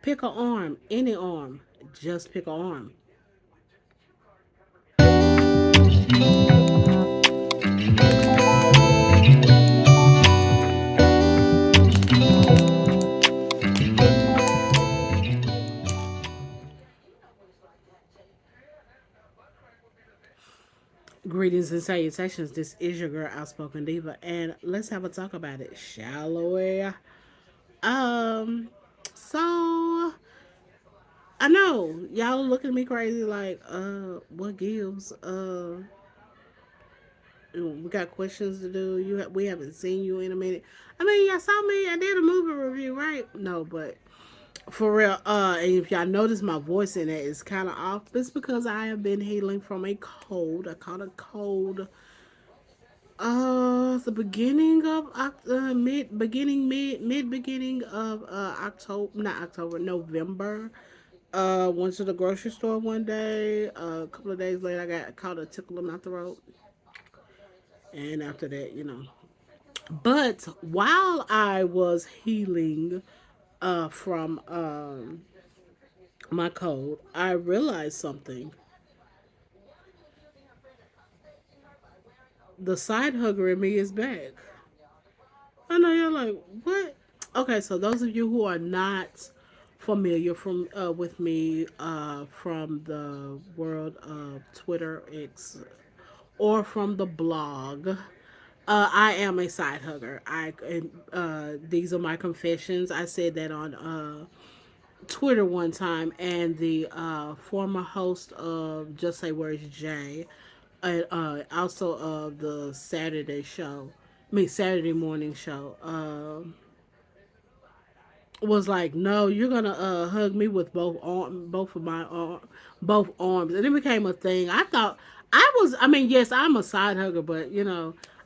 Pick a arm, any arm. Just pick a arm. Greetings and salutations. This is your girl, Outspoken Diva, and let's have a talk about it, shall we? Um, so I know y'all looking at me crazy, like, what gives? We got questions to do. We haven't seen you in a minute. I mean, y'all saw me. I did a movie review, right? No, but for real, and if y'all notice my voice in it is kind of off, it's because I have been healing from a cold. I caught a cold. The beginning of mid beginning of October, not October, November. Went to the grocery store one day. A couple of days later, I got caught a tickle in my throat, and after that, But while I was healing, from my cold, I realized something. The side hugger in me is back. I know you're like, what? Okay, so those of you who are not familiar from with me from the world of Twitter X or from the blog, I am a side hugger. These are my confessions. I said that on Twitter one time, and the former host of Just Say Words Jay, and also of the Saturday show, Saturday morning show. Was like, no, you're gonna hug me with both arms, and it became a thing. I thought I mean, yes, I'm a side hugger, but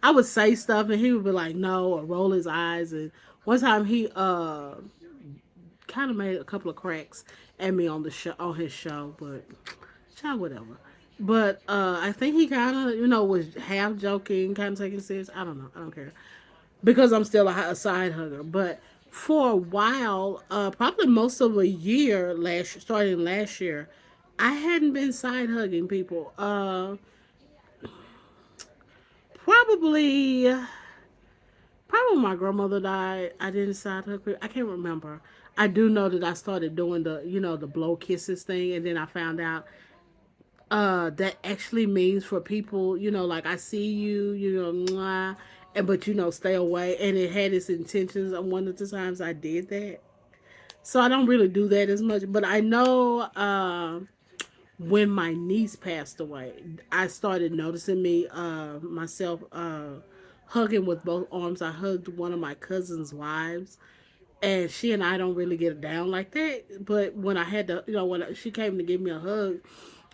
I would say stuff, and he would be like, no, or roll his eyes. And one time he kind of made a couple of cracks at me on the show on his show, but child, whatever. But I think he kind of was half joking, kind of taking it serious. I don't know. I don't care because I'm still a side hugger. But for a while, probably most of a year starting last year, I hadn't been side hugging people. Probably, probably when my grandmother died, I didn't side hug people. I can't remember. I do know that I started doing the blow kisses thing, and then I found out that actually means for people, like I see you, mwah, and but stay away, and it had its intentions on one of the times I did that. So I don't really do that as much, but I know when my niece passed away, I started noticing myself hugging with both arms. I hugged one of my cousin's wives, and she and I don't really get down like that. But when I had to, when she came to give me a hug,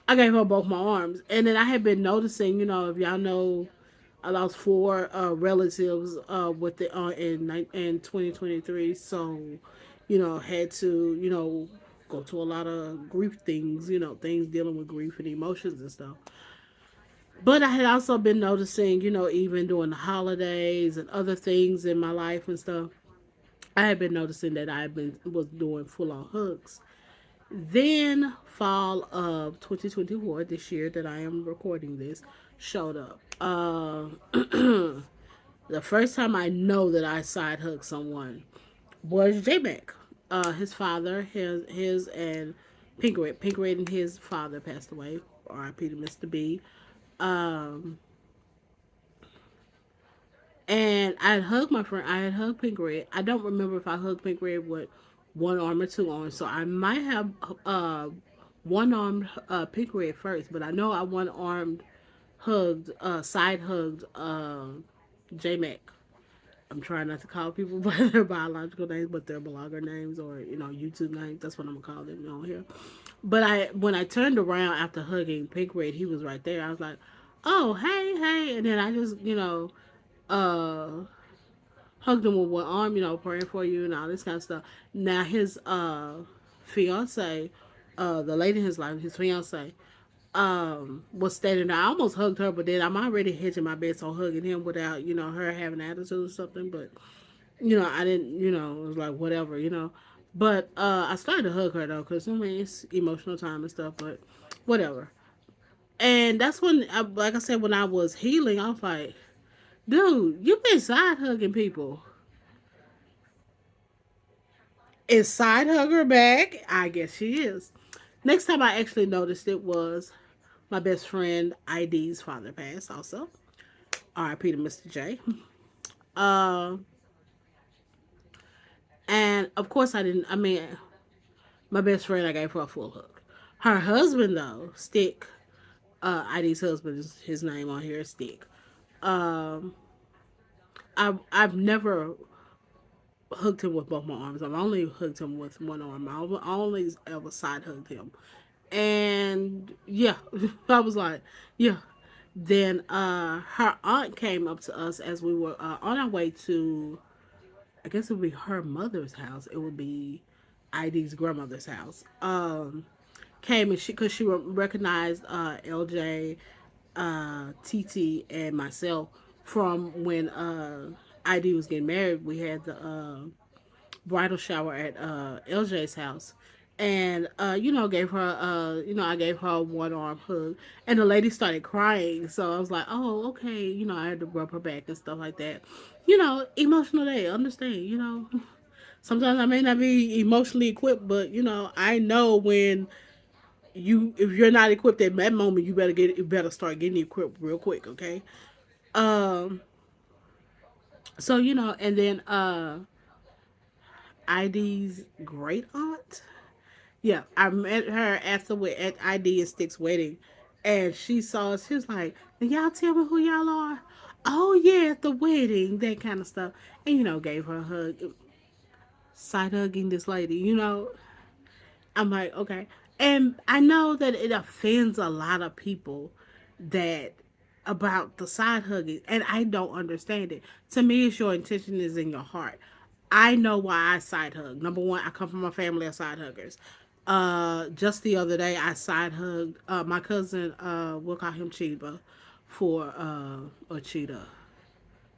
I gave her both my arms. And then I had been noticing, if y'all know, I lost four relatives with the in 2023. So, had to, go to a lot of grief things, things dealing with grief and emotions and stuff. But I had also been noticing, even during the holidays and other things in my life and stuff, I had been noticing that was doing full on hugs. Then fall of 2024, this year that I am recording this, showed up. The first time I know that I side hugged someone was J Mac. His father, his and Pink Red. Pink Red and his father passed away. R.I.P. to Mr. B. Um, and I had hugged my friend. I had hugged Pink Red. I don't remember if I hugged Pink Red with one arm or two arms. So I might have one armed Pink Red first, but I know I one armed side hugged J Mac. I'm trying not to call people by their biological names, but their blogger names or YouTube names. That's what I'm gonna call them on here. But when I turned around after hugging Pink Red, he was right there. I was like, "Oh, hey, hey!" And then I just uh hugged him with one arm, praying for you and all this kind of stuff. Now his fiance, the lady in his life, his fiance, was standing there. I almost hugged her, but then I'm already hedging my bets on hugging him without, her having attitude or something. But I didn't, it was like whatever. But I started to hug her though, cause I mean it's emotional time and stuff. But whatever. And that's when, like I said, when I was healing, I was like, dude, you've been side hugging people. Is side hugger back? I guess she is. Next time I actually noticed it was my best friend ID's father passed also. R.I.P. to Mr. J. Uh, and of course I didn't. I mean, my best friend, I gave her a full hug. Her husband though, Stick. ID's husband is his name on here, Stick. Um, I've never hugged him with both my arms. I've only hugged him with one arm. I only ever side hugged him. And yeah, I was like, yeah. Then her aunt came up to us as we were on our way to, I guess it would be her mother's house. It would be ID's grandmother's house. Came and because she recognized LJ, TT, and myself from when ID was getting married. We had the bridal shower at LJ's house. And gave her I gave her a one arm hug, and the lady started crying. So I was like, oh, okay, I had to rub her back and stuff like that. Emotional day, understand. Sometimes I may not be emotionally equipped, but I know when if you're not equipped at that moment, you better start getting equipped real quick, okay? Um, so and then ID's great aunt. Yeah, I met her at ID and Stick's wedding, and she saw us. She was like, "Can y'all tell me who y'all are?" Oh yeah, at the wedding, that kind of stuff, and gave her a hug, side hugging this lady. I'm like, okay, and I know that it offends a lot of people that about the side hugging, and I don't understand it. To me, it's your intention is in your heart. I know why I side hug. Number one, I come from a family of side huggers. Just the other day, I side hugged my cousin. We'll call him Chiba, for or Cheetah,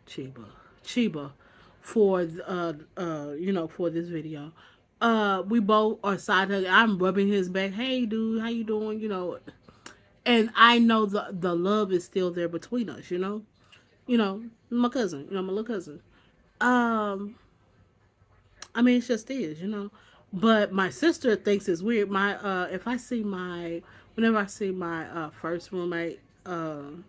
Chiba, Chiba, for for this video. We both are side hugging. I'm rubbing his back. Hey, dude, how you doing? And I know the love is still there between us. My cousin. My little cousin. Um, I mean, it just is. But my sister thinks it's weird. My if I see my whenever I see my first roommate, and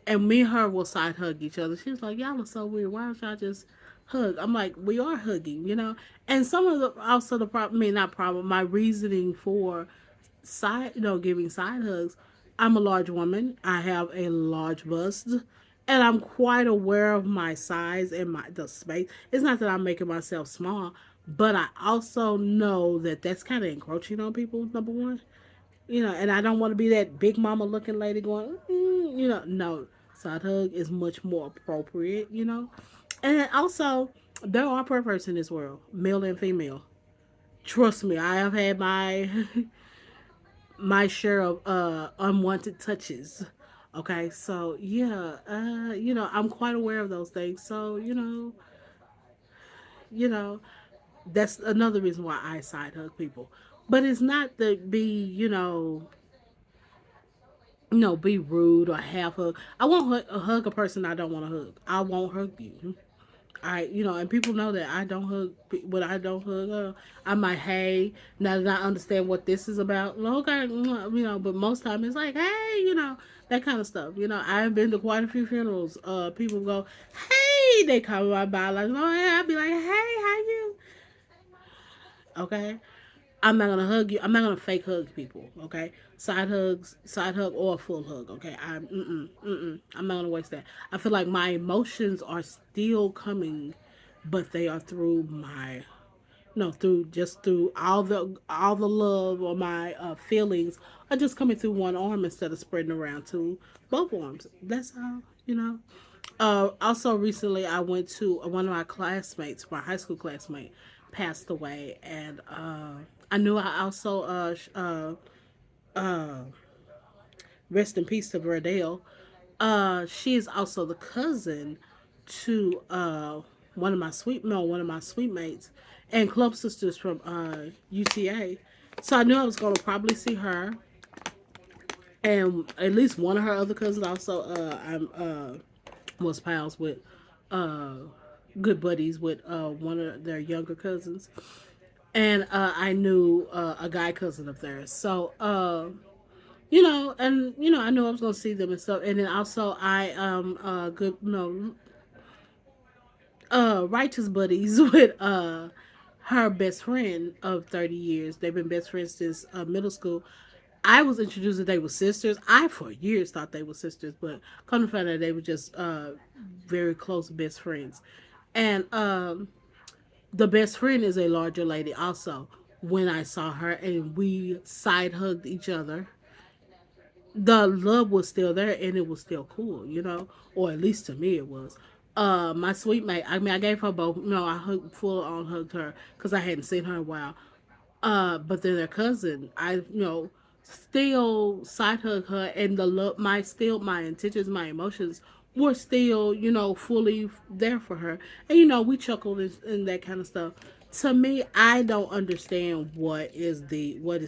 me and her will side hug each other. She was like, "Y'all are so weird. Why don't y'all just hug?" I'm like, "We are hugging." And some of the also the problem, I mean, not problem. My reasoning for giving side hugs. I'm a large woman. I have a large bust, and I'm quite aware of my size and the space. It's not that I'm making myself small, but I also know that that's kind of encroaching on people. Number one, and I don't want to be that big mama looking lady going, no. Side hug is much more appropriate. And also, there are perverts in this world, male and female. Trust me, I have had my my share of unwanted touches. Okay, so yeah, I'm quite aware of those things. So you know, that's another reason why I side hug people. But it's not to be, be rude or half hug. I won't hug a person I don't want to hug. I won't hug you. And people know that I don't hug. When I don't hug, I might, hey, now that I understand what this is about, okay, but most time it's like, hey, that kind of stuff. I've been to quite a few funerals. People go, hey, they come by like, oh yeah, I'd be like, hey, how you? Okay, I'm not gonna hug you. I'm not gonna fake hug people. Okay, side hug or a full hug. Okay, I'm not gonna waste that. I feel like my emotions are still coming, but they are through my no through just through all the love or my feelings are just coming through one arm instead of spreading around to both arms. That's how. Also, recently I went to one of my classmates, my high school classmate, passed away, and I knew I also uh, rest in peace to Verdale. She is also the cousin to one of my sweet mates, and club sisters from UTA. So I knew I was gonna probably see her and at least one of her other cousins. Also, I'm was pals with, uh, good buddies with one of their younger cousins, and I knew a guy cousin of theirs. So and I knew I was gonna see them and stuff. And then also I good righteous buddies with her best friend of 30 years. They've been best friends since middle school. I was introduced that they were sisters. I for years thought they were sisters, but come to find out they were just very close best friends. And the best friend is a larger lady also. When I saw her and we side hugged each other, the love was still there and it was still cool, or at least to me it was. My sweet mate, I mean, I gave her both. No, I hugged full on hugged her because I hadn't seen her in a while. But then their cousin, I still side hug her, and the love, my intentions, my emotions were still fully there for her, and we chuckled and that kind of stuff. To me, I don't understand what is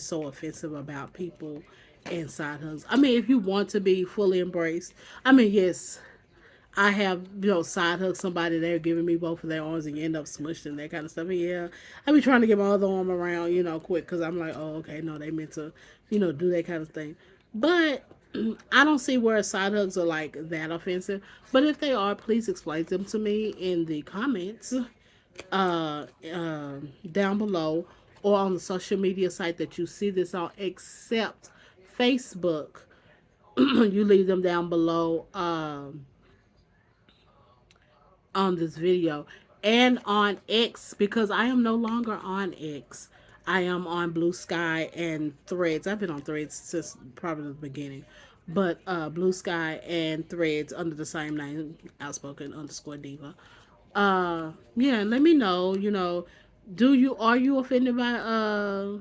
so offensive about people and side hugs. I mean, if you want to be fully embraced, I mean, yes, I have, side hug somebody, they're giving me both of their arms and you end up smushed and that kind of stuff. And yeah, I be trying to get my other arm around, quick because I'm like, oh, okay, no, they meant to, do that kind of thing. But I don't see where side hugs are like that offensive. But if they are, please explain them to me in the comments down below or on the social media site that you see this on, except Facebook. You leave them down below. On this video and on X because I am no longer on X. I am on Blue Sky and Threads. I've been on Threads since probably the beginning. But Blue Sky and Threads under the same name, outspoken underscore diva. Yeah, let me know, are you offended by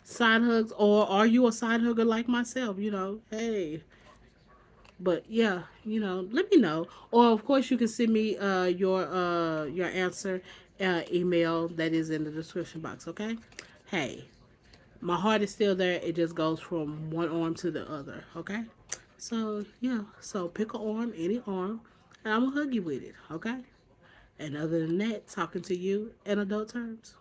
side hugs or are you a side hugger like myself? Hey, but yeah, let me know. Or of course, you can send me your answer email that is in the description box. Okay. Hey, my heart is still there. It just goes from one arm to the other. Okay. So yeah. So pick an arm, any arm, and I'm gonna hug you with it. Okay. And other than that, talking to you in adult terms.